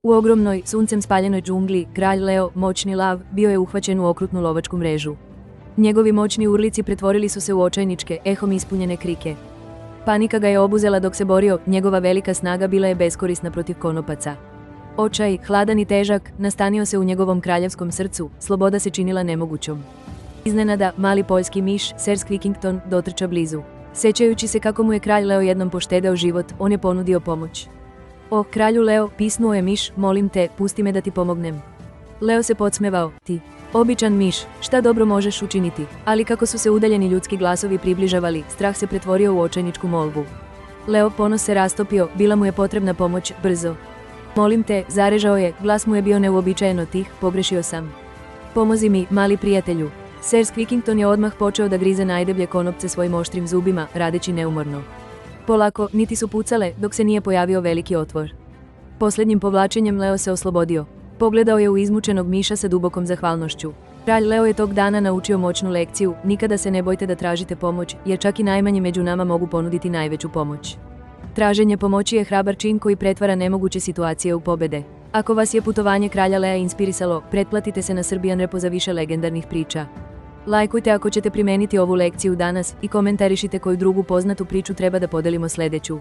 U ogromnoj, suncem spaljenoj džungli, kralj Leo, moćni lav, bio je uhvaćen u okrutnu lovačku mrežu. Njegovi moćni urlici pretvorili su se u očajničke, ehom ispunjene krike. Panika ga je obuzela dok se borio, njegova velika snaga bila je beskorisna protiv konopaca. Očaj, hladan i težak, nastanio se u njegovom kraljevskom srcu, sloboda se činila nemogućom. Iznenada, mali poljski miš, Ser Squeakington, dotrča blizu. Sećajući se kako mu je kralj Leo jednom poštedeo život, on je ponudio pomoć. O, kralju Leo, pisnuo je miš, molim te, pusti me da ti pomognem. Leo se podsmevao, ti, običan miš, šta dobro možeš učiniti, ali kako su se udaljeni ljudski glasovi približavali, strah se pretvorio u očajničku molbu. Leo ponos se rastopio, bila mu je potrebna pomoć, brzo. Molim te, zarežao je, glas mu je bio neuobičajeno tih, pogrešio sam. Pomozi mi, mali prijatelju. Ser Squeakington je odmah počeo da grize najdeblje konopce svojim oštrim zubima, radeći neumorno. Polako, niti su pucale, dok se nije pojavio veliki otvor. Posljednjim povlačenjem Leo se oslobodio. Pogledao je u izmučenog miša sa dubokom zahvalnošću. Kralj Leo je tog dana naučio moćnu lekciju, nikada se ne bojte da tražite pomoć, jer čak i najmanji među nama mogu ponuditi najveću pomoć. Traženje pomoći je hrabar čin koji pretvara nemoguće situacije u pobede. Ako vas je putovanje kralja Lea inspirisalo, pretplatite se na Srbijan Repo za više legendarnih priča. Lajkujte ako ćete primeniti ovu lekciju danas i komentarišite koju drugu poznatu priču treba da podelimo sljedeću.